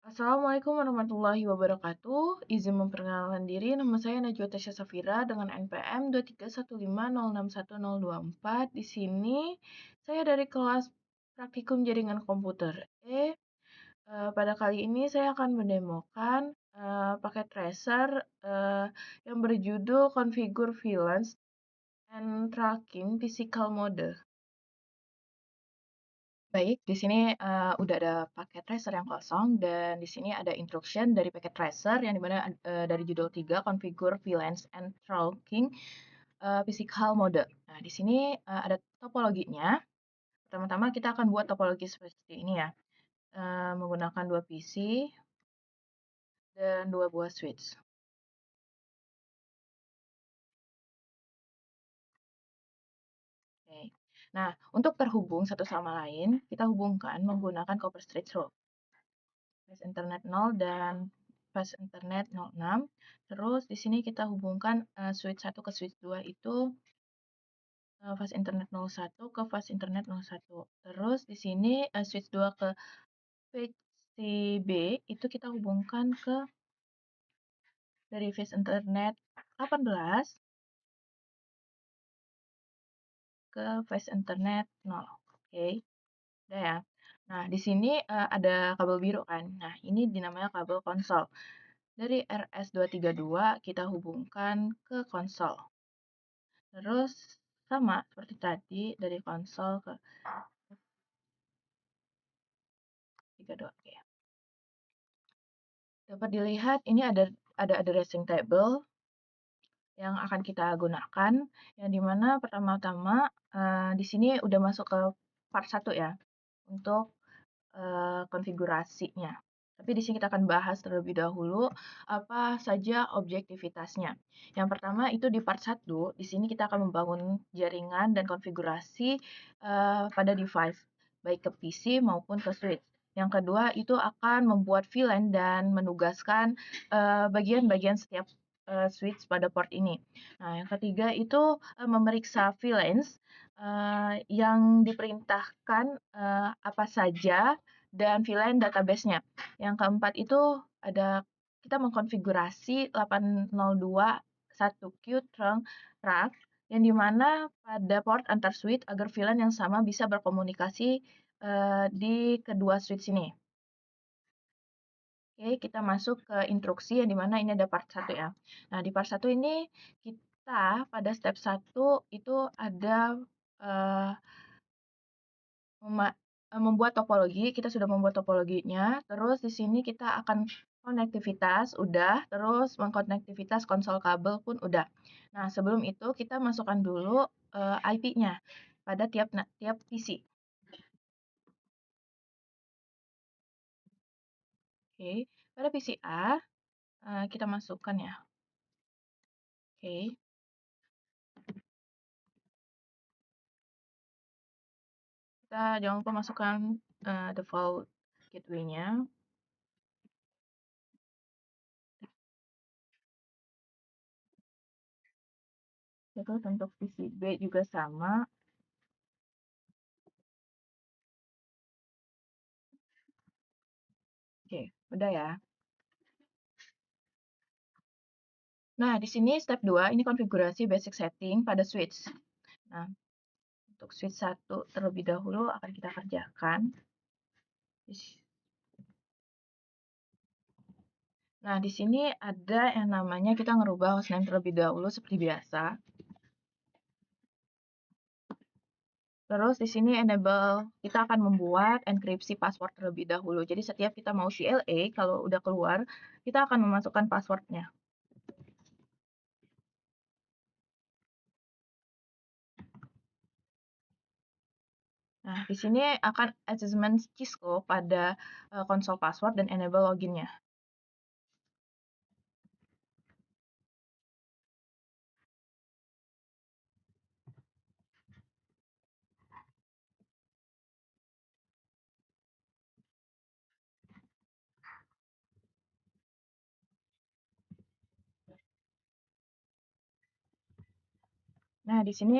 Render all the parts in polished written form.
Assalamualaikum warahmatullahi wabarakatuh. Izin memperkenalkan diri, nama saya Najwa Tasya Safira dengan NPM 231506124. Di sini saya dari kelas Praktikum Jaringan Komputer pada kali ini saya akan mendemokan paket tracer yang berjudul Configure VLANs and Tracking Physical Mode. Baik, di sini udah ada paket tracer yang kosong dan di sini ada instruction dari paket tracer yang dimana dari judul 3 configure VLANs and tracking physical mode. Nah, di sini ada topologinya. Pertama-tama kita akan buat topologi seperti ini ya, menggunakan dua PC dan dua buah switch. Oke. Nah, untuk terhubung satu sama lain, kita hubungkan menggunakan copper straight through. Fast Internet 0 dan Fast Internet 06. Terus di sini kita hubungkan switch 1 ke switch 2 itu Fast Internet 01 ke Fast Internet 01. Terus di sini switch 2 ke VCB itu kita hubungkan ke dari Fast Internet 18 ke Fast Internet 0. Oke, udah ya. Nah, di sini ada kabel biru kan. Nah, ini dinamanya kabel konsol. Dari RS232 kita hubungkan ke konsol. Terus sama seperti tadi dari konsol ke 32. Oke. Dapat dilihat ini ada addressing table yang akan kita gunakan yang dimana pertama-tama di sini udah masuk ke part 1 ya untuk konfigurasinya. Tapi di sini kita akan bahas terlebih dahulu apa saja objektivitasnya. Yang pertama itu di part 1, di sini kita akan membangun jaringan dan konfigurasi pada device, baik ke PC maupun ke switch. Yang kedua itu akan membuat VLAN dan menugaskan bagian-bagian setiap switch pada port ini. Nah, yang ketiga itu memeriksa VLANs yang diperintahkan apa saja dan VLAN database-nya. Yang keempat itu ada kita mengkonfigurasi 802.1Q trunk rack yang dimana pada port antar switch agar VLAN yang sama bisa berkomunikasi di kedua switch ini. Oke, kita masuk ke instruksi yang dimana ini ada part 1 ya. Nah, di part 1 ini kita pada step 1 itu ada uh, membuat topologi, kita sudah membuat topologinya. Terus di sini kita akan konektivitas, udah. Terus mengkonektivitas konsol kabel pun udah. Nah, sebelum itu kita masukkan dulu IP-nya pada tiap PC. Oke, pada PC A kita masukkan ya. Oke, kita jangan lupa masukkan default gateway-nya. Terus untuk PC B juga sama. Oke, udah ya. Nah, di sini step 2 ini konfigurasi basic setting pada switch. Nah, untuk switch 1 terlebih dahulu akan kita kerjakan. Nah, di sini ada yang namanya kita ngerubah hostname terlebih dahulu seperti biasa. Terus di sini enable, kita akan membuat enkripsi password terlebih dahulu. Jadi setiap kita mau CLA, kalau udah keluar, kita akan memasukkan passwordnya. Nah, di sini akan adjustment Cisco pada konsol password dan enable loginnya. Nah, di sini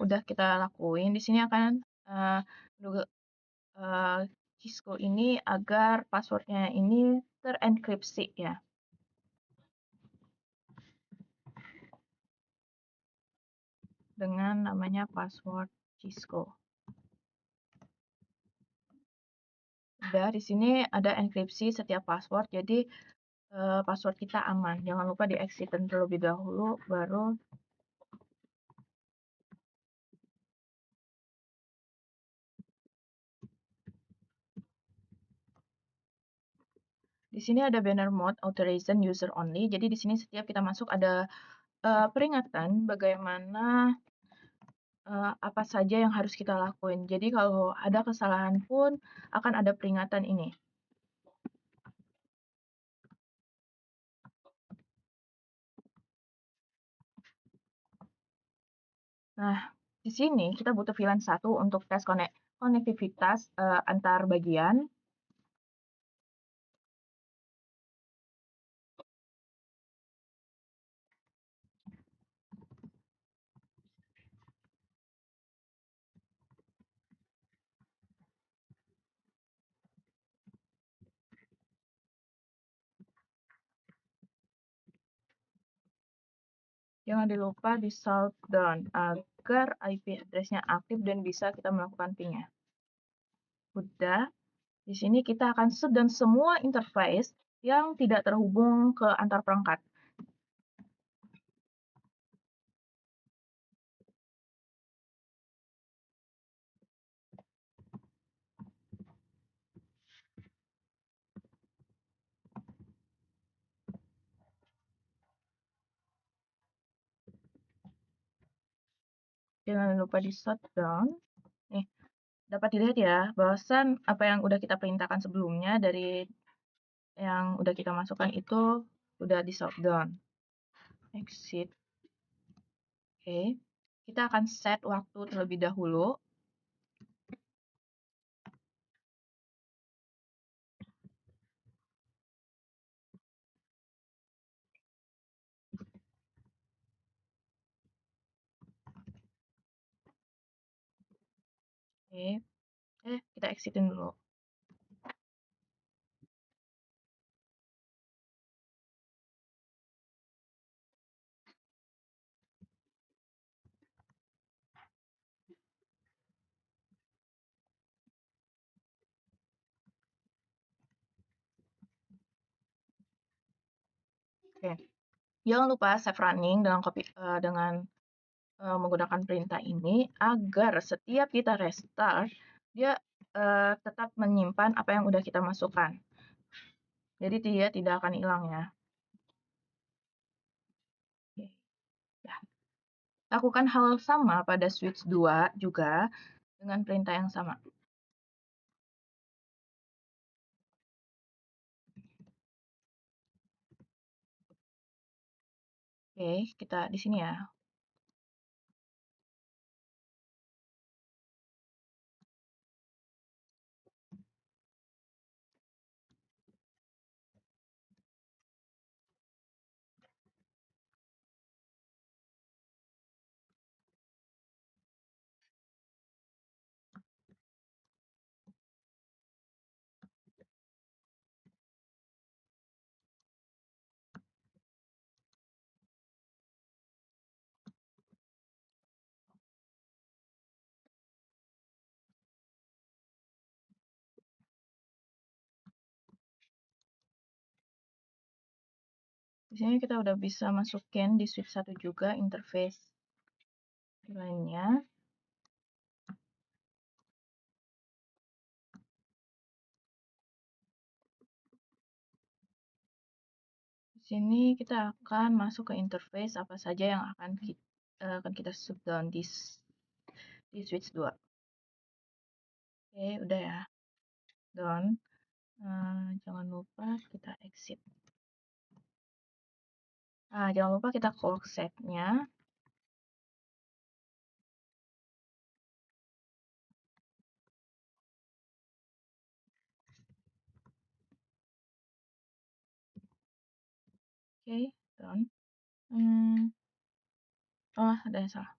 udah kita lakuin. Di sini akan Cisco ini agar passwordnya ini terenkripsi ya, dengan namanya password Cisco. Udah, di sini ada enkripsi setiap password, jadi password kita aman. Jangan lupa di-exit terlebih dahulu, baru di sini ada banner mode authorization user only. Jadi di sini setiap kita masuk ada peringatan bagaimana apa saja yang harus kita lakuin. Jadi kalau ada kesalahan pun akan ada peringatan ini. Nah, di sini kita butuh VLAN 1 untuk tes konektivitas antar bagian. Jangan lupa di shutdown agar IP address-nya aktif dan bisa kita melakukan ping-nya. Udah, di sini kita akan shutdown semua interface yang tidak terhubung ke antar perangkat. Jangan lupa di shutdown. Nih, dapat dilihat ya, bahwasan apa yang udah kita perintahkan sebelumnya dari yang udah kita masukkan itu udah di shutdown. Exit. Oke. Kita akan set waktu terlebih dahulu. Oke. Kita exitin dulu. Oke. Jangan lupa save running dengan menggunakan perintah ini agar setiap kita restart dia tetap menyimpan apa yang udah kita masukkan. Jadi dia tidak akan hilang ya. Oke. Ya. Lakukan hal sama pada switch 2 juga dengan perintah yang sama. Oke, kita di sini ya. Di sini kita udah bisa masukin di switch 1 juga interface lainnya. Di sini kita akan masuk ke interface apa saja yang akan kita shutdown di switch 2. Oke, udah ya. Done. Jangan lupa kita exit. Jangan lupa kita clock set-nya. Oke, done. Ada yang salah.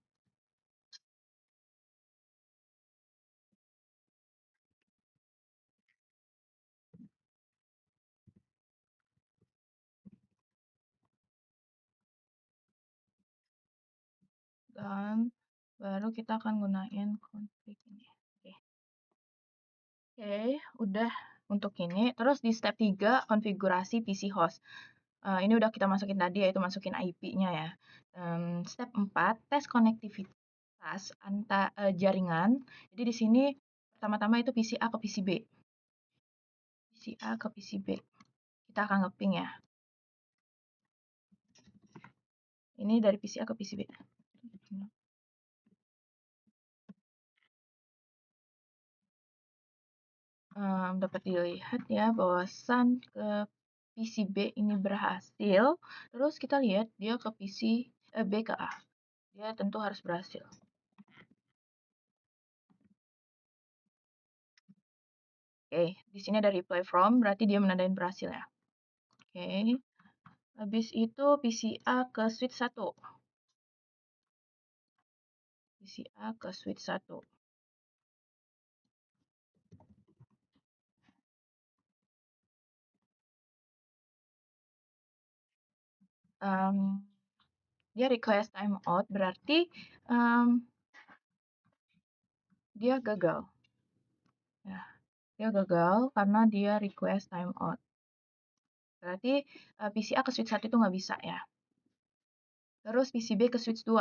done, baru kita akan gunain config ini. Oke, udah untuk ini. Terus di step 3, konfigurasi PC host. Ini udah kita masukin tadi, yaitu masukin IP-nya ya. Step 4, tes konektivitas jaringan. Jadi di sini pertama-tama itu PC A ke PC B. PC A ke PC B. Kita akan ngeping ya. Ini dari PC A ke PC B. Dapat dilihat ya bahwasan ke PC B ini berhasil. Terus kita lihat dia ke B ke A. Dia tentu harus berhasil. Oke, di sini ada reply from, berarti dia menandain berhasil ya. Oke, habis itu PC A ke switch 1. PC A ke switch 1. Dia request timeout, berarti dia gagal. Ya, dia gagal karena dia request timeout. Berarti PC A ke switch 1 itu nggak bisa ya. Terus PC B ke switch 2.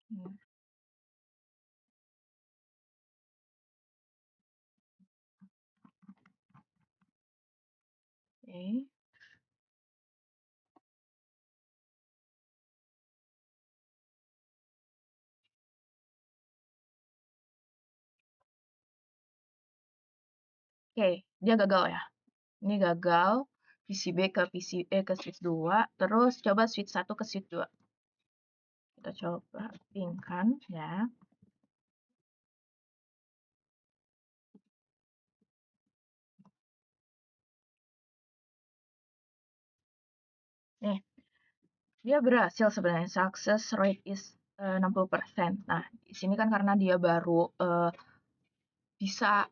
Hmm. Oke. Oke, dia gagal ya. Ini gagal. PC B ke ke switch 2, terus coba switch 1 ke switch 2. Kita coba pingkan ya. Nih, dia berhasil sebenarnya. Success rate is 60%. Nah, di sini kan karena dia baru bisa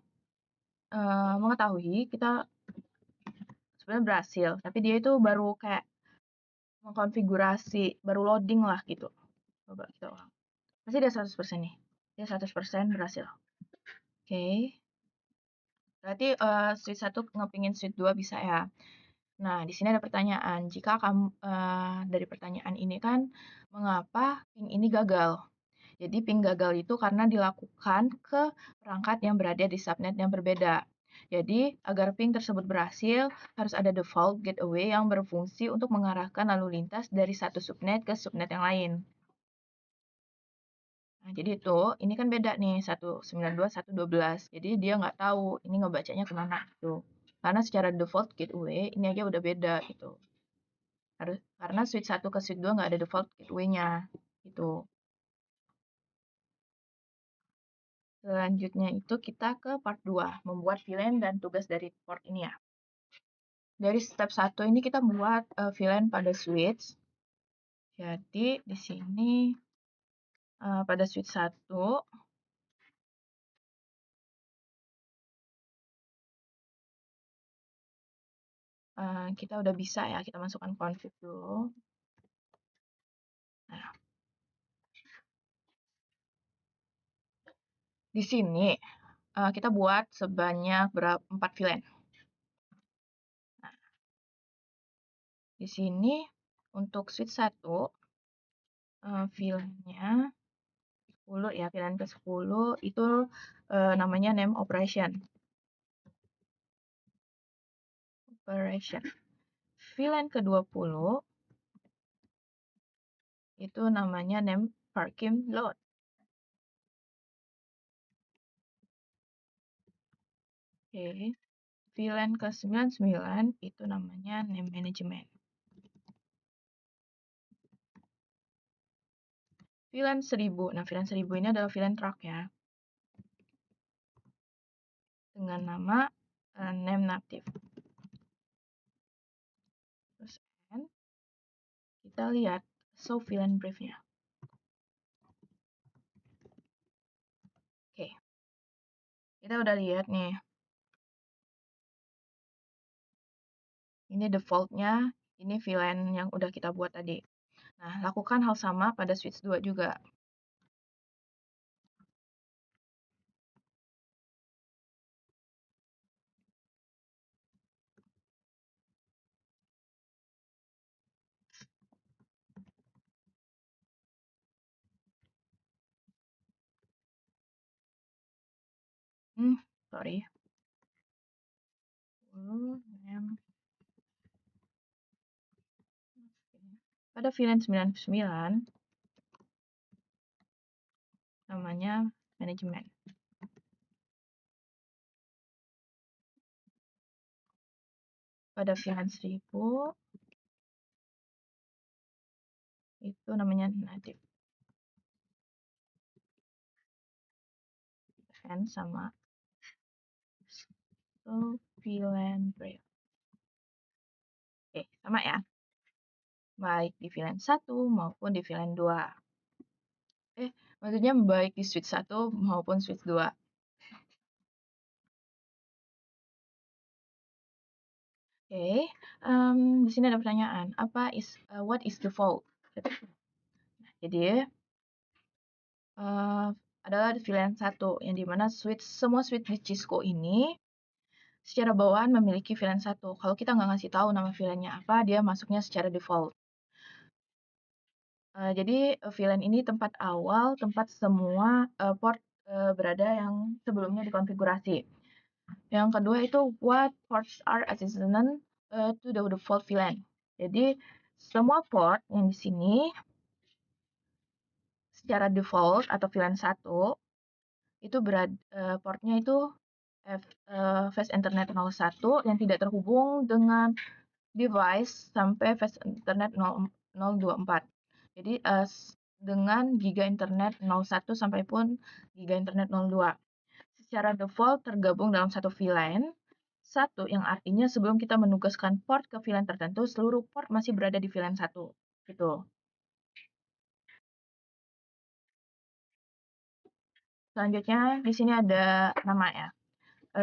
mengetahui kita sebenarnya berhasil, tapi dia itu baru kayak mengkonfigurasi, baru loading lah gitu. Coba kita ulang. Pasti dia 100% nih. Dia 100% berhasil. Oke. Berarti switch 1 ngepingin switch 2 bisa ya. Nah, di sini ada pertanyaan. Jika kamu dari pertanyaan ini kan, mengapa ping ini gagal? Jadi ping gagal itu karena dilakukan ke perangkat yang berada di subnet yang berbeda. Jadi, agar ping tersebut berhasil, harus ada default gateway yang berfungsi untuk mengarahkan lalu lintas dari satu subnet ke subnet yang lain. Nah, jadi itu, ini kan beda nih, 192, 112. Jadi dia nggak tahu ini ngebacanya kemana gitu. Karena secara default gateway, ini aja udah beda gitu. Karena switch 1 ke switch 2 nggak ada default gateway-nya gitu. Selanjutnya itu kita ke part 2, membuat VLAN dan tugas dari port ini ya. Dari step 1 ini kita buat VLAN pada switch. Jadi di sini pada switch 1 kita udah bisa ya, kita masukkan config dulu. Nah, di sini kita buat sebanyak 4 VLAN. Nah, di sini untuk switch 1 VLAN-nya 10 ya, VLAN ke 10 itu namanya name operation. VLAN ke 20 itu namanya name parking load. Oke. VLAN ke 99 itu namanya name management. VLAN 1000. Nah, VLAN 1000 ini adalah VLAN truck ya. Dengan nama name native. Terus N, kita lihat show VLAN brief-nya. Oke. Kita udah lihat nih. Ini default-nya, ini VLAN yang udah kita buat tadi. Nah, lakukan hal sama pada switch 2 juga. Sorry. Pada VLAN 99, namanya manajemen. Pada VLAN 1000, itu namanya native. VLAN sama VLAN brief. Oke, sama ya. Baik di VLAN 1 maupun di VLAN 2. Maksudnya baik di switch 1 maupun switch 2. Oke, di sini ada pertanyaan. What is default? Jadi, adalah VLAN 1, yang dimana semua switch di Cisco ini secara bawaan memiliki VLAN 1. Kalau kita nggak ngasih tahu nama VLAN-nya apa, dia masuknya secara default. Jadi VLAN ini tempat awal, tempat semua port berada yang sebelumnya dikonfigurasi. Yang kedua itu what ports are adjacent to the default VLAN. Jadi semua port yang di sini secara default atau VLAN 1 itu portnya itu Fast Ethernet 01 yang tidak terhubung dengan device sampai Fast Ethernet 024. Jadi dengan Giga Internet 01 sampai pun Giga Internet 02. Secara default tergabung dalam satu VLAN, satu yang artinya sebelum kita menugaskan port ke VLAN tertentu, seluruh port masih berada di VLAN 1. Gitu. Selanjutnya di sini ada nama ya.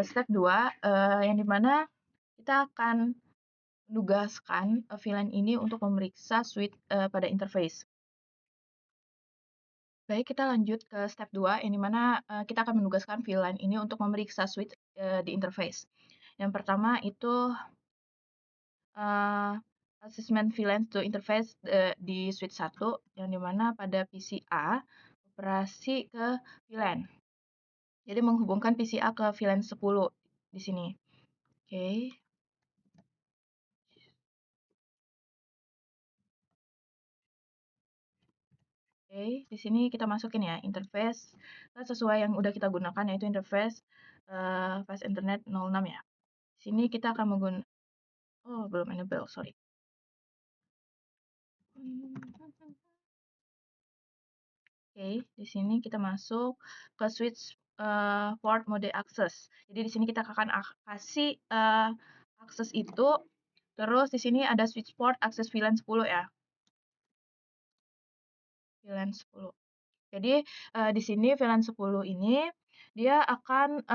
Step 2 yang dimana kita akan menugaskan VLAN ini untuk memeriksa switch pada interface. Baik, kita lanjut ke step 2 yang dimana kita akan menugaskan VLAN ini untuk memeriksa switch di interface. Yang pertama itu assessment VLAN to interface di switch 1 yang dimana pada PCA operasi ke VLAN. Jadi menghubungkan PCA ke VLAN 10 di sini. Oke. Oke, di sini kita masukin ya interface sesuai yang udah kita gunakan yaitu interface Fast Internet 06 ya. Di sini kita akan menggunakan belum enable, sorry. Oke, di sini kita masuk ke switch port mode access. Jadi di sini kita akan kasih akses itu. Terus di sini ada switch port access VLAN 10 ya. VLAN 10. Jadi di sini VLAN 10 ini dia akan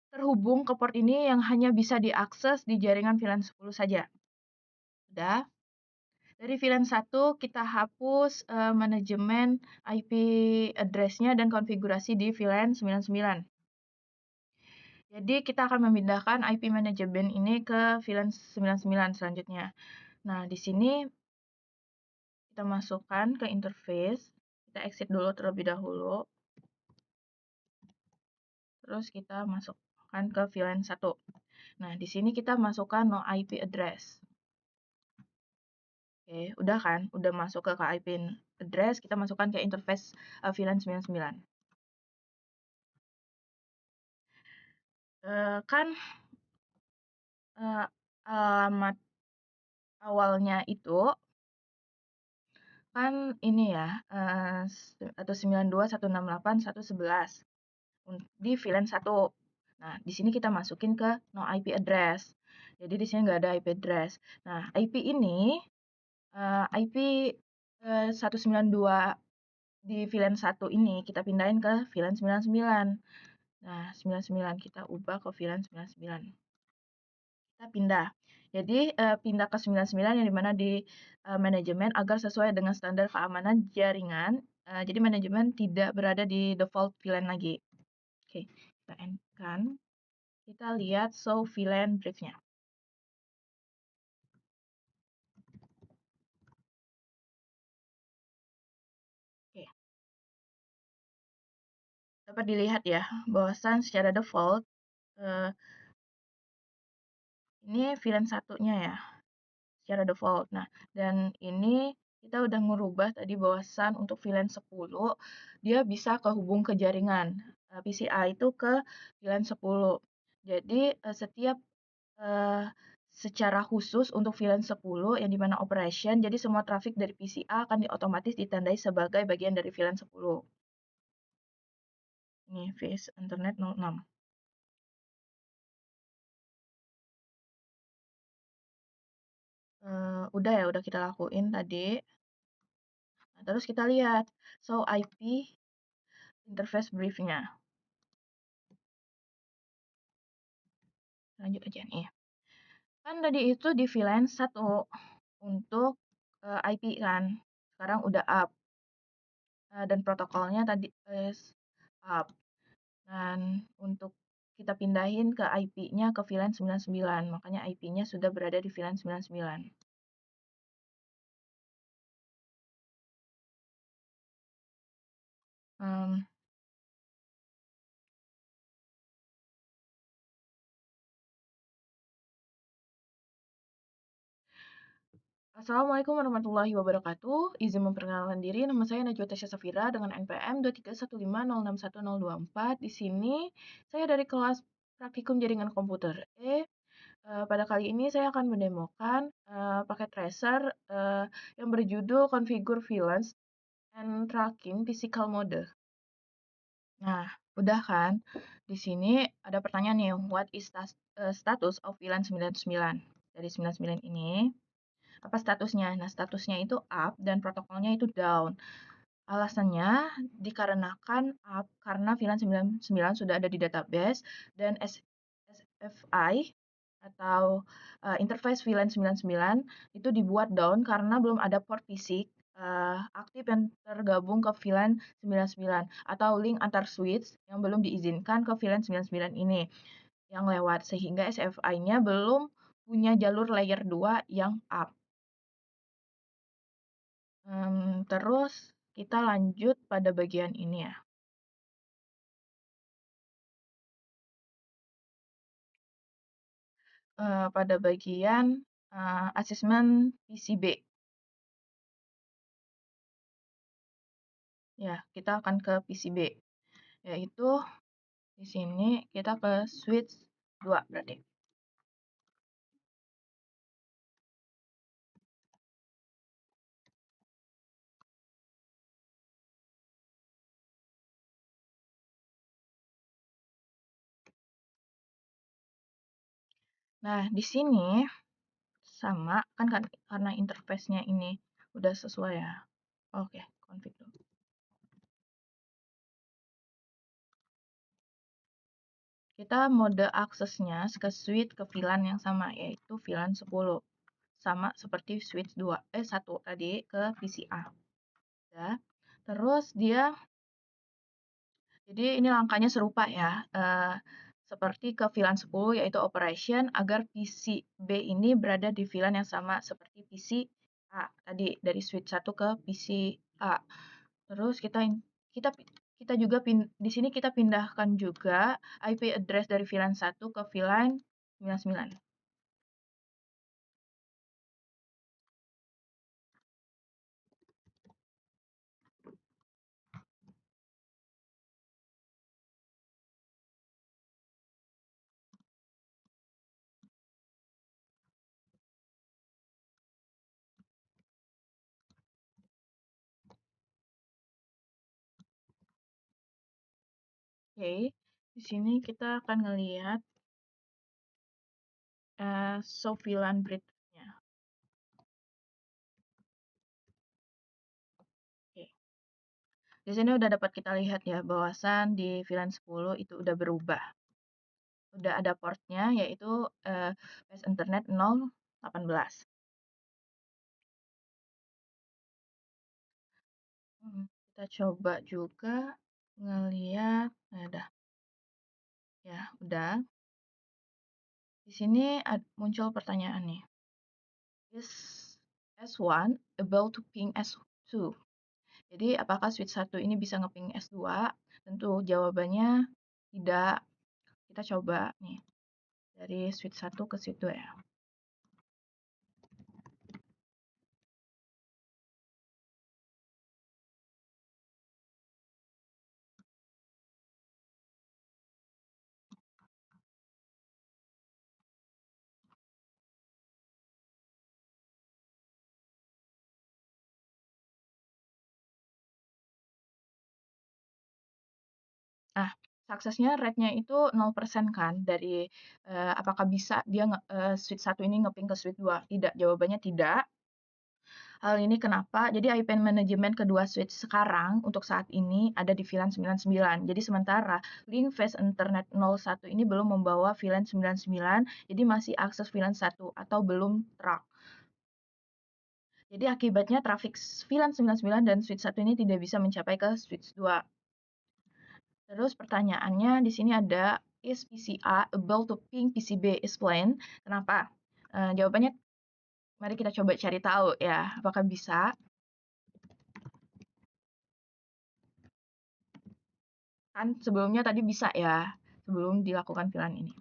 terhubung ke port ini yang hanya bisa diakses di jaringan VLAN 10 saja. Sudah. Dari VLAN 1 kita hapus manajemen IP address-nya dan konfigurasi di VLAN 99. Jadi kita akan memindahkan IP manajemen ini ke VLAN 99 selanjutnya. Nah, di sini kita masukkan ke interface. Kita exit dulu terlebih dahulu. Terus kita masukkan ke VLAN 1. Nah, di sini kita masukkan no IP address. Oke, udah kan? Udah masuk ke IP address, kita masukkan ke interface VLAN 99. Kan alamat awalnya itu kan ini ya, atau 92.168.111 di VLAN 1. Nah, di sini kita masukin ke no IP address. Jadi di sini nggak ada IP address. Nah, IP ini IP 192 di VLAN 1 ini kita pindahin ke VLAN 99. Nah, 99 kita ubah ke VLAN 99. Kita kita pindah. Jadi, pindah ke 99 yang dimana di, manajemen agar sesuai dengan standar keamanan jaringan, jadi manajemen tidak berada di default VLAN lagi. Oke, kita end kan. Kita lihat show VLAN brief-nya. Oke, dapat dilihat ya, bahwasan secara default, eee, ini VLAN satunya ya, secara default. Nah, dan ini kita udah ngerubah tadi bahwasan untuk VLAN 10, dia bisa kehubung ke jaringan, PCI itu ke VLAN 10. Jadi, setiap, eee, secara khusus untuk VLAN 10 yang dimana operation, jadi semua traffic dari PCA akan otomatis ditandai sebagai bagian dari VLAN 10. Ini VS Internet 06. Udah ya, udah kita lakuin tadi. Nah, terus kita lihat show IP interface brief-nya. Lanjut aja nih. Kan tadi itu di VLAN 1 untuk IP kan. Sekarang udah up. Dan protokolnya tadi up. Dan untuk kita pindahin ke IP-nya ke VLAN 99. Makanya IP-nya sudah berada di VLAN 99. Um, Assalamualaikum warahmatullahi wabarakatuh. Izin memperkenalkan diri, nama saya Najwa Tasya Safira dengan NPM 231506124. Di sini saya dari kelas Praktikum Jaringan Komputer pada kali ini saya akan mendemokan paket tracer yang berjudul Configure VLANs and Tracking Physical Mode. Nah, udah kan? Di sini ada pertanyaan nih, what is status of VLAN 99? Dari 99 ini, apa statusnya? Nah, statusnya itu up dan protokolnya itu down. Alasannya dikarenakan up karena VLAN 99 sudah ada di database dan SFI atau interface VLAN 99 itu dibuat down karena belum ada port fisik aktif yang tergabung ke VLAN 99 atau link antar switch yang belum diizinkan ke VLAN 99 ini yang lewat sehingga SFI-nya belum punya jalur layer 2 yang up. Terus kita lanjut pada bagian ini ya. Pada bagian asesmen PCB. Ya, kita akan ke PCB, yaitu di sini kita ke switch 2 berarti. Nah, di sini sama kan karena interface-nya ini udah sesuai ya. Oke, config dulu. Kita mode aksesnya ke switch ke VLAN yang sama yaitu VLAN 10. Sama seperti switch 1 tadi ke PCA. Ya. Terus dia jadi ini langkahnya serupa ya. Seperti ke VLAN 10 yaitu operation agar PCB ini berada di VLAN yang sama seperti PCA tadi dari switch 1 ke PCA. Terus kita kita juga di sini kita pindahkan juga IP address dari VLAN 1 ke VLAN 99. Oke, di sini kita akan ngelihat show VLAN bridge-nya. Oke. Di sini udah dapat kita lihat ya bahwasan di VLAN 10 itu udah berubah. udah ada portnya yaitu Fast Internet 018. Kita coba juga ngeliat, nah dah, ya udah. Di sini muncul pertanyaan nih. Is S1 able to ping S2? Jadi apakah switch 1 ini bisa ngeping S2? Tentu jawabannya tidak. Kita coba nih dari switch 1 ke switch 2 ya. Nah, suksesnya rate-nya itu 0% kan dari apakah bisa dia switch 1 ini ngeping ke switch 2? Tidak, jawabannya tidak. Hal ini kenapa? Jadi IP manajemen kedua switch sekarang untuk saat ini ada di VLAN 99. Jadi sementara link Fast Internet 01 ini belum membawa VLAN 99, jadi masih akses VLAN 1 atau belum truck. Jadi akibatnya traffic VLAN 99 dan switch 1 ini tidak bisa mencapai ke switch 2. Terus pertanyaannya di sini ada, is PCA able to ping PCB explain? Kenapa? Jawabannya mari kita coba cari tahu ya, apakah bisa? Kan sebelumnya tadi bisa ya, sebelum dilakukan VLAN ini.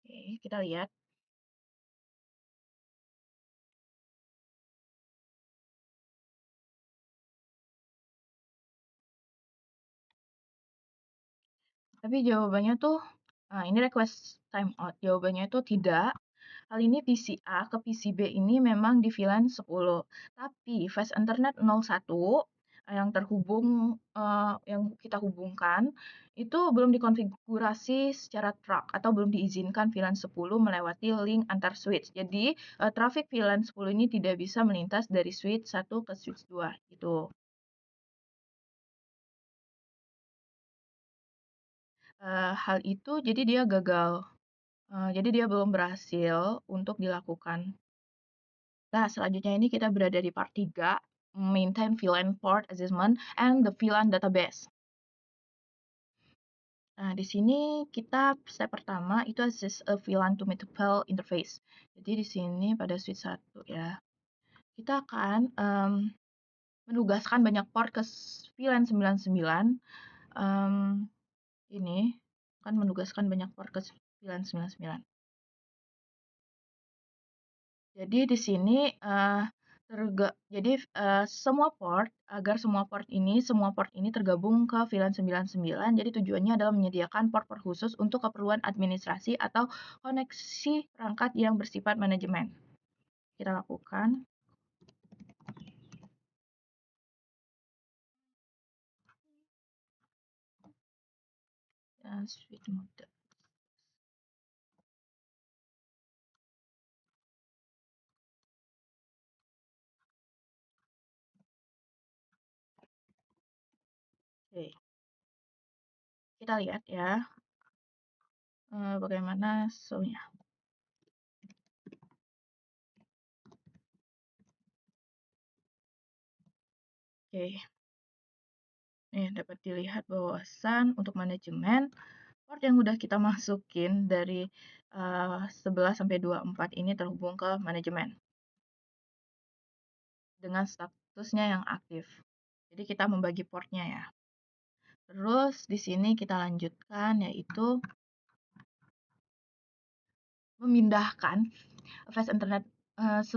Oke, kita lihat. Tapi jawabannya tuh, nah ini request timeout. Jawabannya itu tidak. Hal ini PCA ke PCB ini memang di VLAN 10. Tapi Fast Internet 01 yang terhubung, yang kita hubungkan, itu belum dikonfigurasi secara truck atau belum diizinkan VLAN 10 melewati link antar switch. Jadi, traffic VLAN 10 ini tidak bisa melintas dari switch 1 ke switch 2 gitu. Hal itu jadi dia gagal. Jadi dia belum berhasil untuk dilakukan. Nah, selanjutnya ini kita berada di part 3, maintain VLAN port assessment and the VLAN database. Nah, di sini kita step pertama itu assess a VLAN to multiple interface. Jadi di sini pada switch 1 ya, kita akan menugaskan banyak port ke VLAN 99. Ini akan menugaskan banyak port ke VLAN 99. Jadi di sini jadi semua port ini tergabung ke VLAN 99. Jadi tujuannya adalah menyediakan port-port khusus untuk keperluan administrasi atau koneksi perangkat yang bersifat manajemen. Kita lakukan. Switch mode. Oke. Kita lihat ya bagaimana show-nya. Oke. Nih, dapat dilihat bahwasan untuk manajemen port yang udah kita masukin dari 11 sampai 24 ini terhubung ke manajemen dengan statusnya yang aktif. Jadi kita membagi portnya ya. Terus di sini kita lanjutkan yaitu memindahkan Fast Internet 11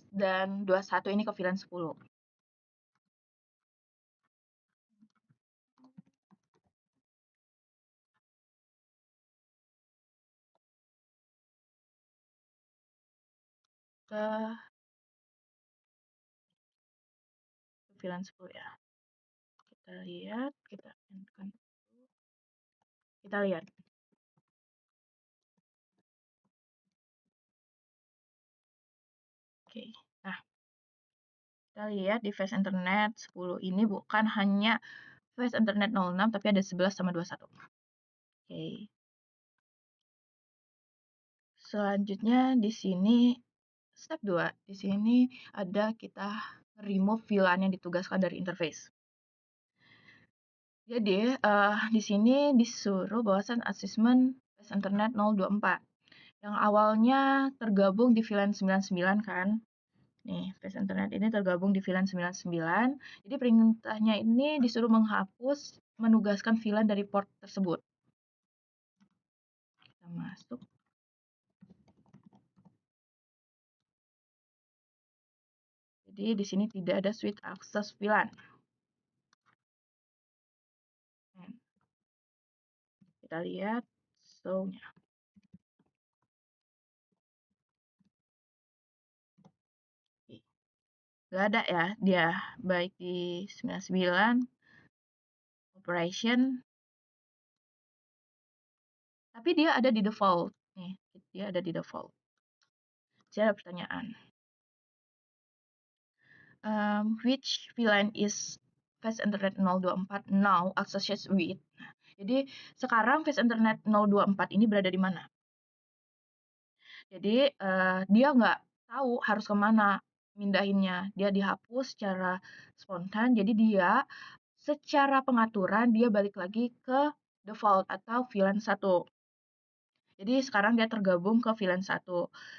dan 21 ini ke VLAN 10. Ke VLAN 10 ya. Kita lihat, kita endkan. Kita lihat. Oke. Nah, Kita lihat di Fast Internet 10 ini bukan hanya Fast Internet 06, tapi ada 11 sama 21. Oke. Selanjutnya di sini step 2. Di sini ada kita remove VLAN yang ditugaskan dari interface. Jadi, di sini disuruh bawasan asesmen Fast Internet 024 yang awalnya tergabung di VLAN 99 kan. Nih, Fast Internet ini tergabung di VLAN 99. Jadi perintahnya ini disuruh menghapus menugaskan VLAN dari port tersebut. Kita masuk. Jadi di sini tidak ada switch access VLAN. Kita lihat show-nya. Nggak ada ya, dia baik di 99 operation, tapi dia ada di default. Nih, dia ada di default. Jadi ada pertanyaan. Which VLAN is Fast Internet 024 now associated with? Jadi sekarang Fast Internet 024 ini berada di mana? Jadi dia nggak tahu harus kemana mindahinnya. Dia dihapus secara spontan. Jadi dia secara pengaturan dia balik lagi ke default atau VLAN 1. Jadi sekarang dia tergabung ke VLAN 1.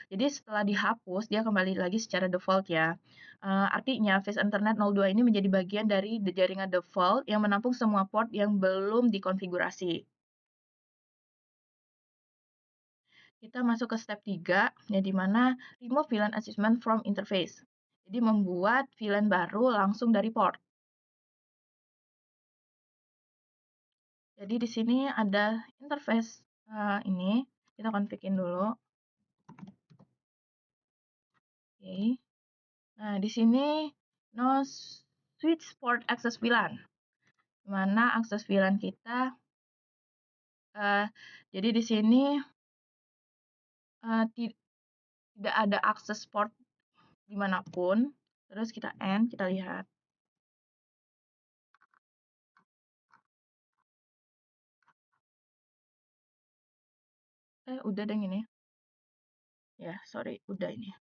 Jadi setelah dihapus, dia kembali lagi secara default ya. Artinya Fast Internet 02 ini menjadi bagian dari jaringan default yang menampung semua port yang belum dikonfigurasi. Kita masuk ke step 3, ya di mana remove VLAN assessment from interface. Jadi membuat VLAN baru langsung dari port. Jadi di sini ada interface ini, kita config-in dulu. Oke. Nah, di sini no switch port access VLAN. Mana akses VLAN kita jadi di sini tidak ada akses port dimanapun. Terus kita end, kita lihat. Udah deh ini. Ya, sorry, udah ini.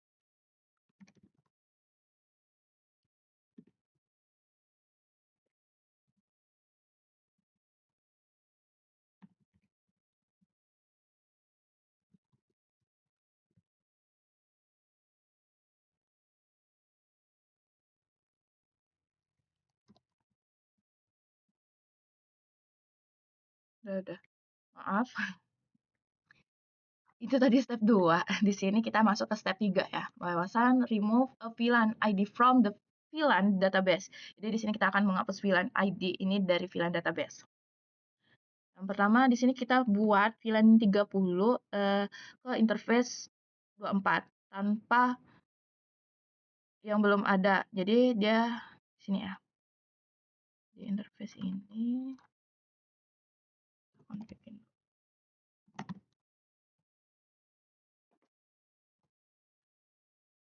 Udah. Maaf. Itu tadi step 2. Di sini kita masuk ke step 3 ya. Bawasan remove a VLAN ID from the VLAN database. Jadi di sini kita akan menghapus VLAN ID ini dari VLAN database. Yang pertama di sini kita buat VLAN 30 ke interface 24 tanpa yang belum ada. Jadi dia di sini ya. Di interface ini config-in.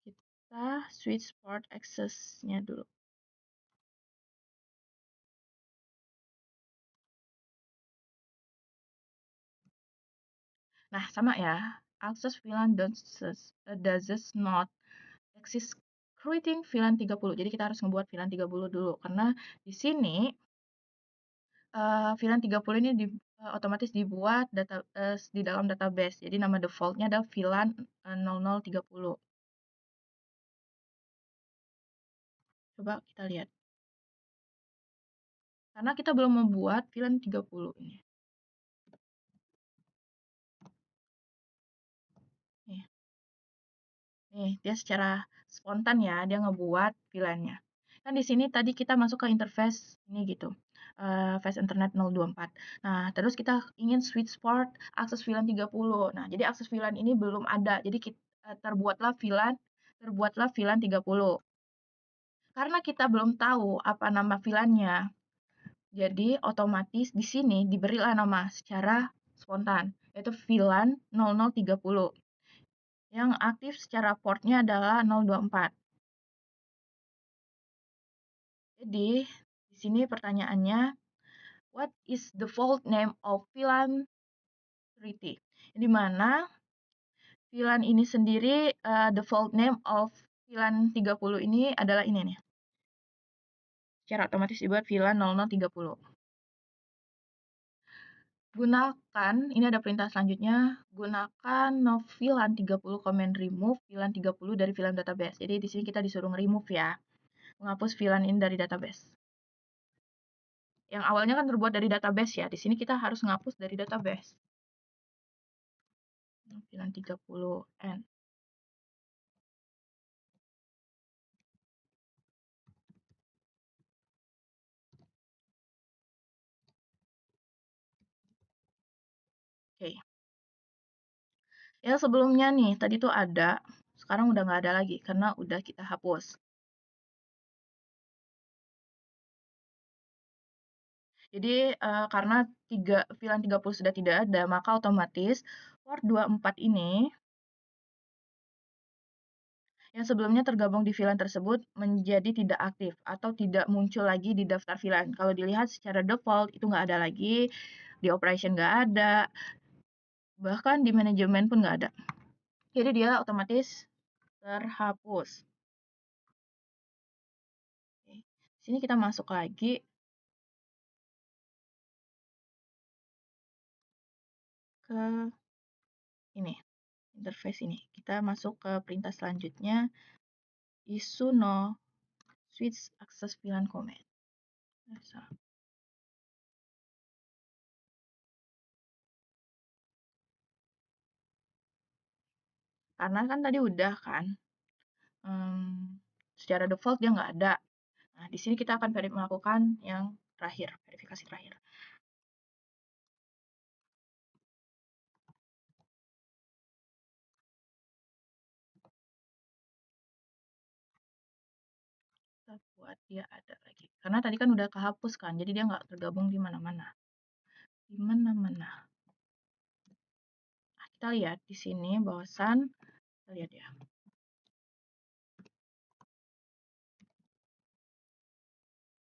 Kita switch port access-nya dulu. Nah, sama ya. Access VLAN does not exist creating VLAN 30. Jadi kita harus ngebuat VLAN 30 dulu karena di sini VLAN 30 ini otomatis dibuat di dalam database. Jadi nama defaultnya adalah VLAN 0030. Coba kita lihat. Karena kita belum membuat VLAN 30 ini. Nih, dia secara spontan ya, dia ngebuat VLAN-nya. Kan di sini tadi kita masuk ke interface ini gitu, Fast Internet 024. Nah, terus kita ingin switch port akses VLAN 30. Nah, jadi akses VLAN ini belum ada. Jadi terbuatlah VLAN 30. Karena kita belum tahu apa nama VLAN-nya, jadi otomatis di sini diberilah nama secara spontan, yaitu VLAN 0030. Yang aktif secara portnya adalah 024. Jadi, di sini pertanyaannya, what is the fault name of VLAN 3T? Di mana VLAN ini sendiri, default name of VLAN 30 ini adalah ini nih. Secara otomatis dibuat VLAN 0030. Gunakan, ini ada perintah selanjutnya, gunakan no VLAN 30 command remove VLAN 30 dari VLAN database. Jadi di sini kita disuruh remove ya, menghapus VLAN ini dari database. Yang awalnya kan terbuat dari database ya, di sini kita harus menghapus dari database. VLAN 30N. Oke. Yang sebelumnya nih, tadi tuh ada, sekarang udah nggak ada lagi karena udah kita hapus. Jadi karena VLAN 30 sudah tidak ada, maka otomatis port 24 ini yang sebelumnya tergabung di VLAN tersebut menjadi tidak aktif atau tidak muncul lagi di daftar VLAN. Kalau dilihat secara default itu nggak ada lagi, di operation nggak ada, bahkan di manajemen pun nggak ada. Jadi dia otomatis terhapus. Oke. Sini kita masuk lagi ke ini, interface ini. Kita masuk ke perintah selanjutnya, isu no switch access VLAN command. Karena kan tadi udah kan, secara default dia nggak ada. Nah, di sini kita akan melakukan yang terakhir, verifikasi terakhir. Kita buat dia ada lagi. Karena tadi kan udah kehapus kan, jadi dia nggak tergabung di mana-mana. Di mana-mana. Nah, kita lihat di sini bahwasan, kita lihat ya.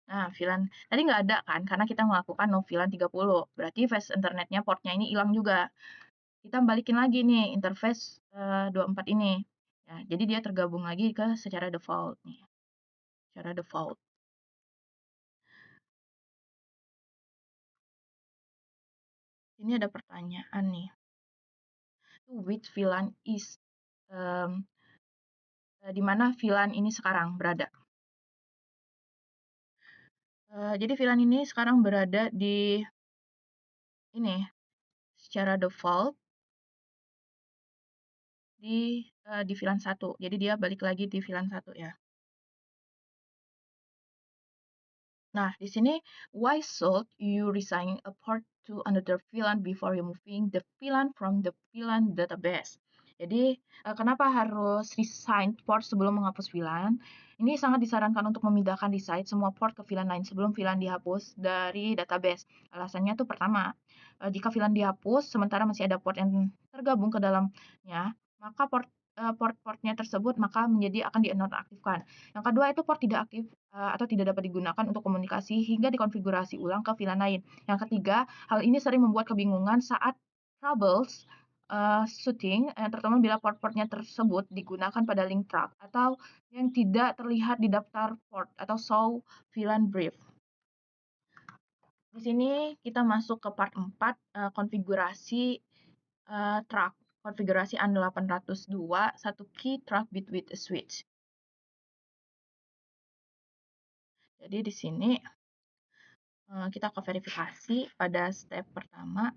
Nah, VLAN tadi nggak ada kan, karena kita melakukan no VLAN 30. Berarti fast internetnya portnya ini hilang juga. Kita balikin lagi nih interface 24 ini. Ya, jadi dia tergabung lagi ke secara default nih. Secara default. Ini ada pertanyaan nih. Which VLAN is di mana VLAN ini sekarang berada? Jadi VLAN ini sekarang berada di ini secara default di VLAN 1. Jadi dia balik lagi di VLAN 1 ya. Nah, di sini why should you resign a port to another VLAN before removing the VLAN from the VLAN database? Jadi, kenapa harus resign port sebelum menghapus VLAN? Ini sangat disarankan untuk memindahkan site semua port ke VLAN lain sebelum VLAN dihapus dari database. Alasannya tuh pertama, jika VLAN dihapus sementara masih ada port yang tergabung ke dalamnya, maka port-portnya tersebut maka menjadi akan dinonaktifkan. Yang kedua itu port tidak aktif atau tidak dapat digunakan untuk komunikasi hingga dikonfigurasi ulang ke VLAN lain. Yang ketiga, hal ini sering membuat kebingungan saat troubles shooting, terutama bila port-portnya tersebut digunakan pada link track atau yang tidak terlihat di daftar port atau show VLAN brief. Di sini kita masuk ke part 4, konfigurasi track. Konfigurasi AN802, 1 key track bit with a switch. Jadi di sini kita akan verifikasi pada step pertama.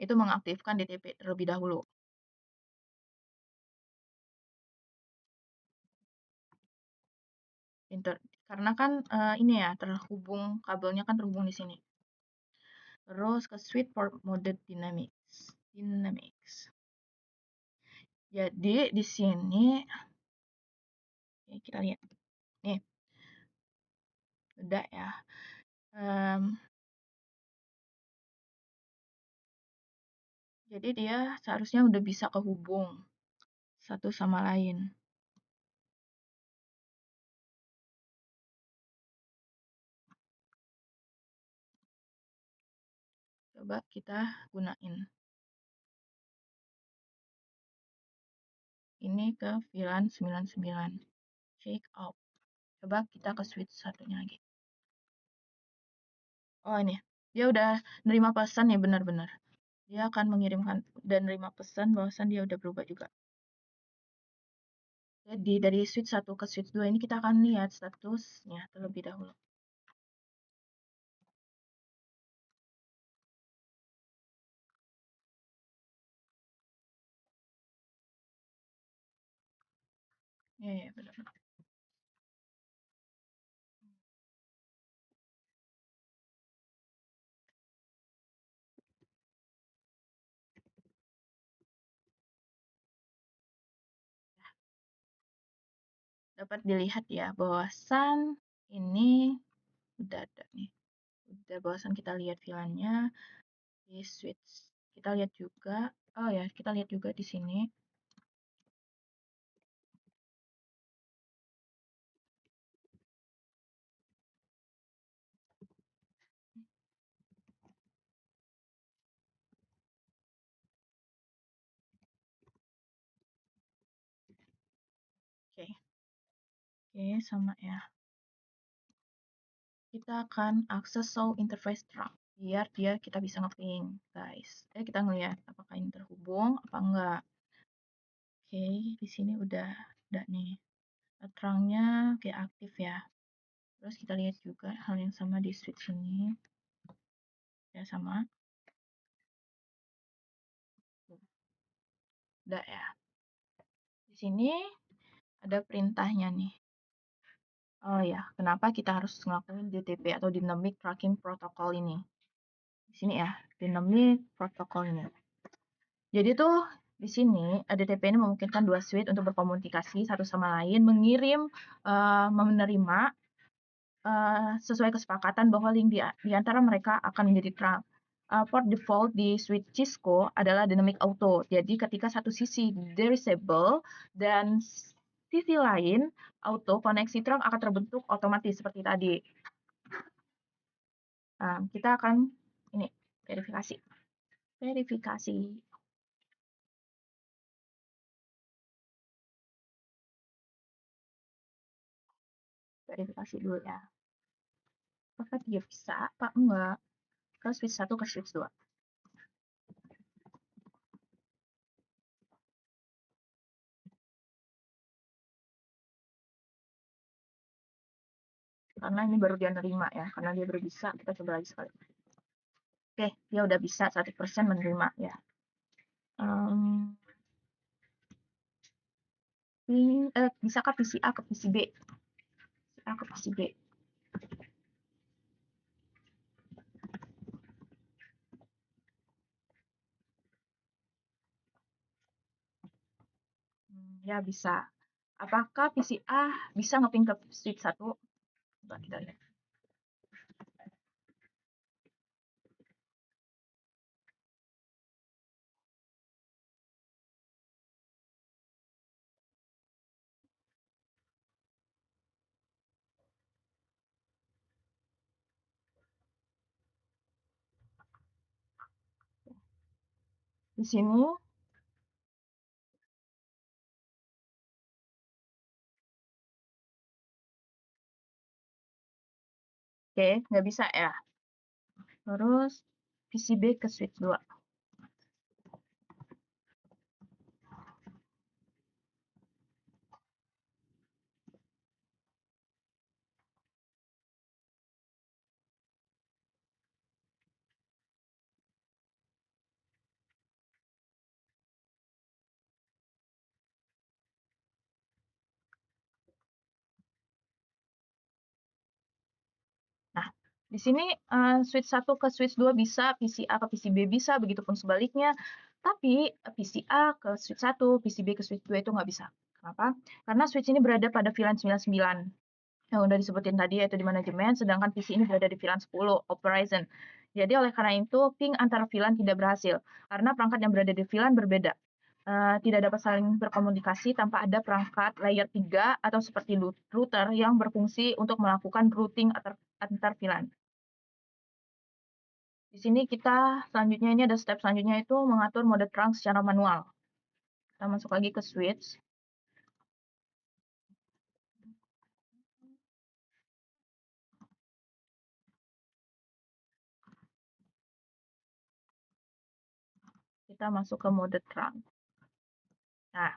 Itu mengaktifkan DTP terlebih dahulu. Karena kan ini ya, terhubung, kabelnya kan terhubung di sini. Terus ke switch port mode dynamics. Jadi di sini kita lihat. Nih. Udah ya. Jadi dia seharusnya udah bisa kehubung satu sama lain. Coba kita gunain. Ini ke VLAN 99. Check out. Coba kita ke switch satunya lagi. Oh ini, dia udah nerima pesan ya, benar-benar. Dia akan mengirimkan dan nerima pesan bahwasan dia udah berubah juga. Jadi dari switch 1 ke switch 2 ini kita akan lihat statusnya terlebih dahulu. Ya, benar. Dapat dilihat ya bahwasan ini udah ada nih. Udah bahwasan kita lihat VLAN-nya di switch. Kita lihat juga, oh ya, kita lihat juga di sini. Oke. Oke, sama ya. Kita akan akses show interface track biar kita bisa nge-ping, guys. Kita ngelihat apakah ini terhubung apa enggak. Oke, di sini udah ada nih. Terangnya kayak aktif ya. Terus kita lihat juga hal yang sama di switch ini. Ya sama. Udah ya. Di sini ada perintahnya nih. Oh ya, kenapa kita harus ngelakuin DTP atau Dynamic Tracking Protocol ini? Di sini ya, Dynamic Protocol ini. Jadi tuh di sini DTP ini memungkinkan dua switch untuk berkomunikasi satu sama lain, mengirim, menerima sesuai kesepakatan bahwa link di antara mereka akan menjadi terang. Port default di switch Cisco adalah dynamic auto. Jadi ketika satu sisi disable dan sisi lain auto, koneksi terang akan terbentuk otomatis seperti tadi. Kita akan ini verifikasi. Verifikasi. Verifikasi dulu ya. Apakah dia bisa apa enggak? Ke switch 1 ke switch 2. Karena ini baru dia nerima ya, karena dia baru bisa, kita coba lagi sekali. Oke, dia udah bisa 100% menerima ya. Bisakah PCA ke PCB? PCA ke PCB. Ya bisa. Apakah PCA bisa ngeping ke switch 1? Coba kita lihat. Di sini oke, nggak bisa ya. Terus PCB ke switch 2. Nah, di sini switch 1 ke switch 2 bisa, PCA ke PCB bisa, begitupun sebaliknya. Tapi PCA ke switch 1, PCB ke switch 2 itu nggak bisa. Kenapa? Karena switch ini berada pada VLAN 99 yang udah disebutin tadi yaitu di manajemen, sedangkan PC ini berada di VLAN 10 operation. Jadi oleh karena itu ping antar VLAN tidak berhasil, karena perangkat yang berada di VLAN berbeda. Tidak dapat saling berkomunikasi tanpa ada perangkat layer 3 atau seperti router yang berfungsi untuk melakukan routing antar VLAN. Di sini kita selanjutnya ini ada step selanjutnya itu mengatur mode terang secara manual. Kita masuk lagi ke switch. Kita masuk ke mode terang. Nah,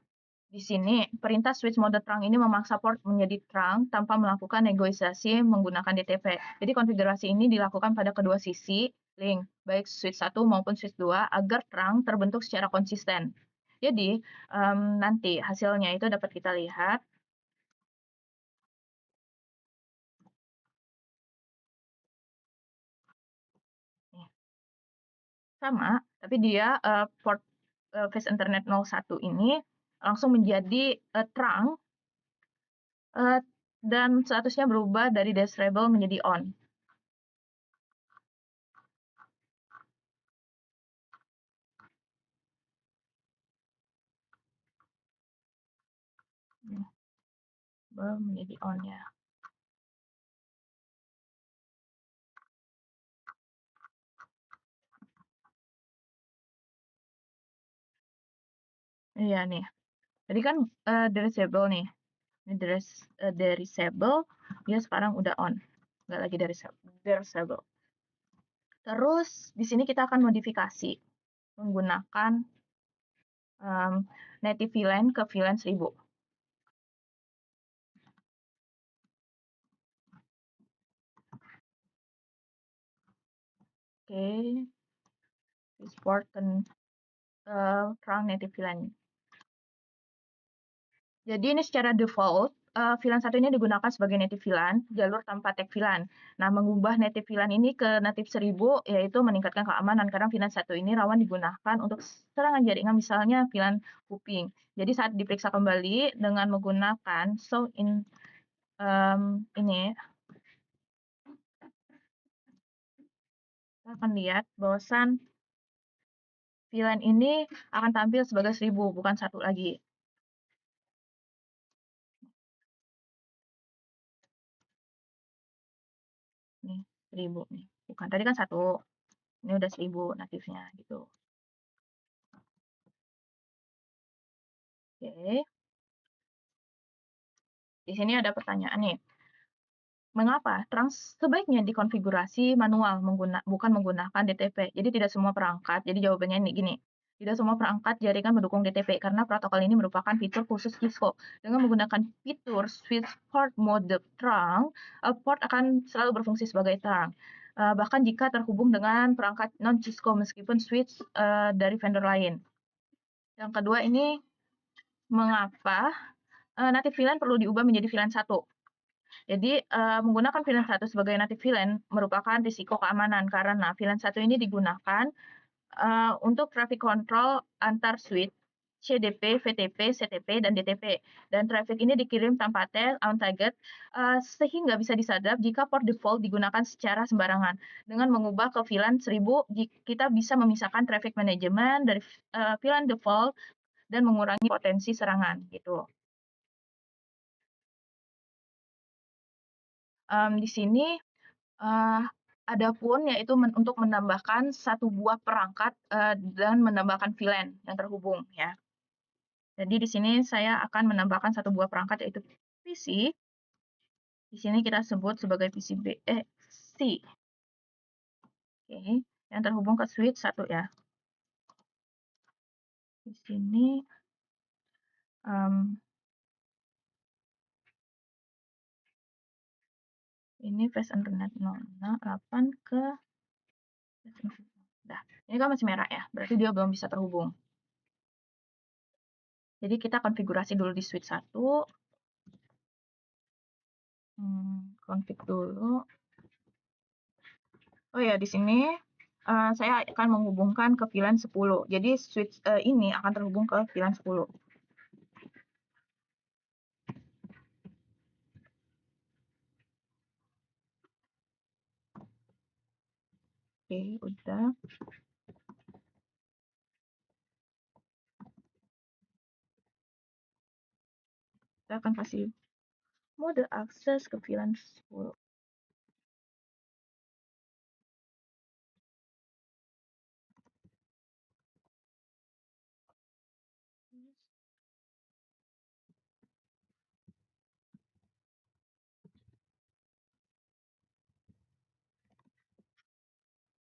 di sini perintah switch mode terang ini memaksa port menjadi terang tanpa melakukan negosiasi menggunakan DTP. Jadi konfigurasi ini dilakukan pada kedua sisi link, baik switch 1 maupun switch 2 agar terang terbentuk secara konsisten. Jadi nanti hasilnya itu dapat kita lihat. Sama, tapi dia port face Ethernet 01 ini langsung menjadi terang dan statusnya berubah dari disable menjadi on. Menjadi on ya. Iya nih. Tadi kan disable nih. Ini disable, dia sekarang udah on. Nggak lagi disable. Terus di sini kita akan modifikasi menggunakan native VLAN ke VLAN 1000. Oke, export ke terang native VLAN. Jadi ini secara default, VLAN 1 ini digunakan sebagai native VLAN, jalur tanpa tag VLAN. Nah, mengubah native VLAN ini ke native 1000 yaitu meningkatkan keamanan karena VLAN 1 ini rawan digunakan untuk serangan jaringan misalnya VLAN phishing. Jadi saat diperiksa kembali dengan menggunakan show in ini, kita akan lihat bahwasan VLAN ini akan tampil sebagai 1000, bukan 1 lagi. Nih, 1000 nih. Bukan, tadi kan 1. Ini udah 1000 natifnya gitu. Oke. Di sini ada pertanyaan nih. Mengapa terang sebaiknya dikonfigurasi manual bukan menggunakan DTP? Jadi tidak semua perangkat. Jadi jawabannya ini gini. Tidak semua perangkat jaringan mendukung DTP karena protokol ini merupakan fitur khusus Cisco. Dengan menggunakan fitur switch port mode terang, port akan selalu berfungsi sebagai terang. Bahkan jika terhubung dengan perangkat non Cisco meskipun switch dari vendor lain. Yang kedua ini mengapa native VLAN perlu diubah menjadi VLAN 1? Jadi menggunakan VLAN 1 sebagai native VLAN merupakan risiko keamanan karena VLAN 1 ini digunakan untuk traffic control antar switch, CDP, VTP, CTP, dan DTP. Dan traffic ini dikirim tanpa tag, on target, sehingga bisa disadap jika port default digunakan secara sembarangan. Dengan mengubah ke VLAN 1000, kita bisa memisahkan traffic management dari VLAN default dan mengurangi potensi serangan gitu. Di sini ada pun yaitu untuk menambahkan satu buah perangkat dan menambahkan VLAN yang terhubung ya. Jadi di sini saya akan menambahkan satu buah perangkat yaitu PC. Di sini kita sebut sebagai PCBC. Oke, yang terhubung ke switch 1 ya. Di sini ini face Ethernet 08 ke Nah, ini kan masih merah ya, berarti dia belum bisa terhubung. Jadi kita konfigurasi dulu di switch 1. Config dulu. Oh ya, di sini saya akan menghubungkan ke VLAN 10. Jadi switch ini akan terhubung ke VLAN 10. Oke, Oke, udah. Kita akan kasih mode akses ke VLAN 10.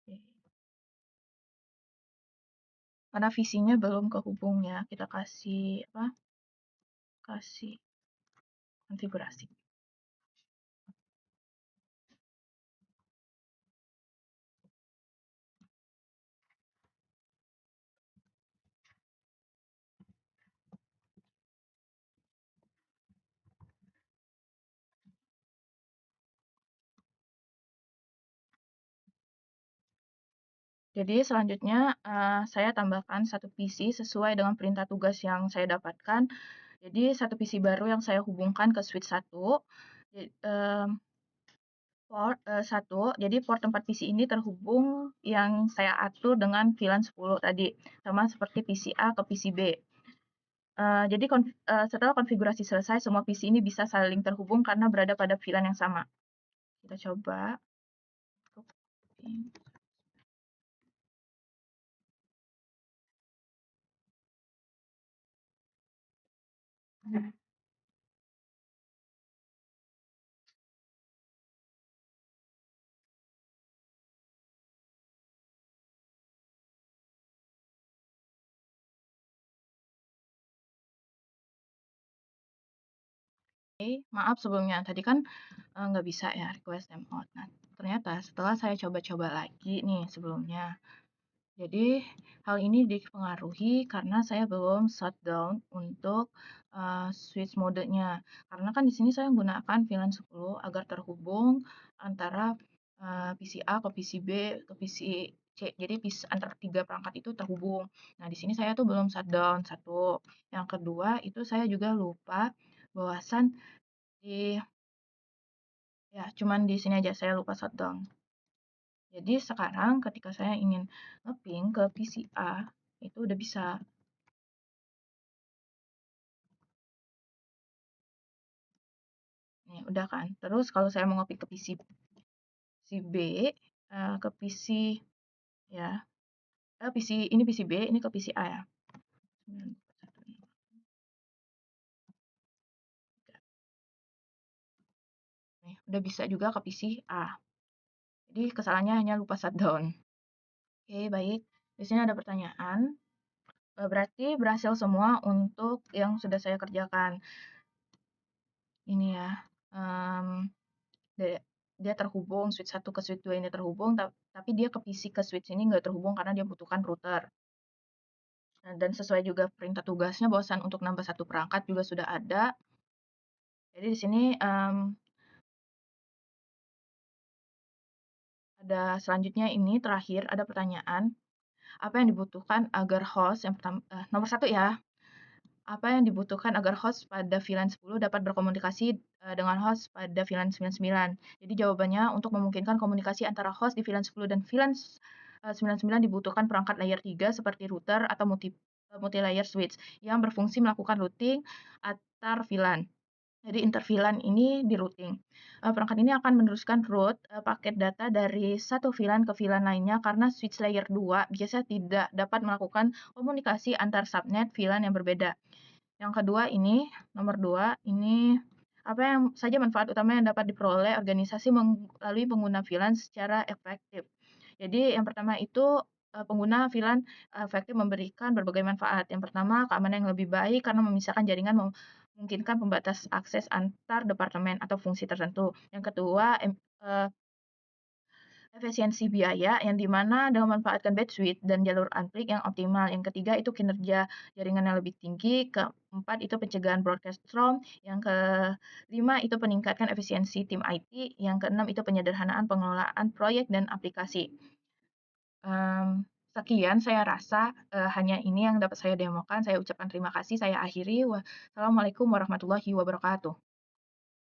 Oke. Karena visinya belum kehubung ya, kita kasih apa? Kasih konfigurasi. Jadi selanjutnya saya tambahkan satu PC sesuai dengan perintah tugas yang saya dapatkan. Jadi satu PC baru yang saya hubungkan ke switch 1. Port 1, jadi port tempat PC ini terhubung yang saya atur dengan VLAN 10 tadi, sama seperti PC A ke PC B. Jadi setelah konfigurasi selesai, semua PC ini bisa saling terhubung karena berada pada VLAN yang sama. Kita coba. Oke, maaf sebelumnya, tadi kan nggak bisa ya request timeout. Nah, ternyata setelah saya coba-coba lagi nih sebelumnya, jadi hal ini dipengaruhi karena saya belum shutdown untuk switch modenya. Karena kan di sini saya menggunakan VLAN 10 agar terhubung antara PC A ke PC B ke PC C. Jadi antara tiga perangkat itu terhubung. Nah, di sini saya tuh belum shutdown satu. Yang kedua itu saya juga lupa bawasan di ya cuman di sini aja saya lupa shutdown. Jadi sekarang ketika saya ingin ngeping ke PC A, itu udah bisa. Nih, udah kan. Terus kalau saya mau ngeping ke PC B, ke PC ya, PC ini PC B, ini ke PC A ya. 941. Nih, udah bisa juga ke PC A. Jadi kesalahannya hanya lupa shutdown. Oke, baik. Di sini ada pertanyaan. Berarti berhasil semua untuk yang sudah saya kerjakan. Ini ya. Dia dia terhubung, switch 1 ke switch 2 ini terhubung, tapi dia ke PC ke switch ini nggak terhubung karena dia butuhkan router. Nah, dan sesuai juga perintah tugasnya, bahwasan untuk nambah satu perangkat juga sudah ada. Jadi di sini ada selanjutnya ini terakhir ada pertanyaan, apa yang dibutuhkan agar host yang pertama nomor satu ya, apa yang dibutuhkan agar host pada VLAN 10 dapat berkomunikasi dengan host pada VLAN 99? Jadi jawabannya untuk memungkinkan komunikasi antara host di VLAN 10 dan VLAN 99 dibutuhkan perangkat layer 3 seperti router atau multi-layer switch yang berfungsi melakukan routing antar VLAN. Jadi inter-VLAN ini di routing. Perangkat ini akan meneruskan route paket data dari satu VLAN ke VLAN lainnya karena switch layer 2 biasanya tidak dapat melakukan komunikasi antar subnet VLAN yang berbeda. Yang kedua ini, nomor 2, ini apa yang saja manfaat utama yang dapat diperoleh organisasi melalui pengguna VLAN secara efektif. Jadi yang pertama itu pengguna VLAN efektif memberikan berbagai manfaat. Yang pertama, keamanan yang lebih baik karena memisahkan jaringan memungkinkan pembatas akses antar departemen atau fungsi tertentu. Yang kedua, efisiensi biaya yang dimana dengan memanfaatkan bandwidth dan jalur unclick yang optimal. Yang ketiga itu kinerja jaringan yang lebih tinggi. Keempat itu pencegahan broadcast roam. Yang kelima itu peningkatkan efisiensi tim IT. Yang keenam itu penyederhanaan pengelolaan proyek dan aplikasi. Sekian saya rasa hanya ini yang dapat saya demokan. Saya ucapkan terima kasih. Saya akhiri. Wassalamualaikum warahmatullahi wabarakatuh.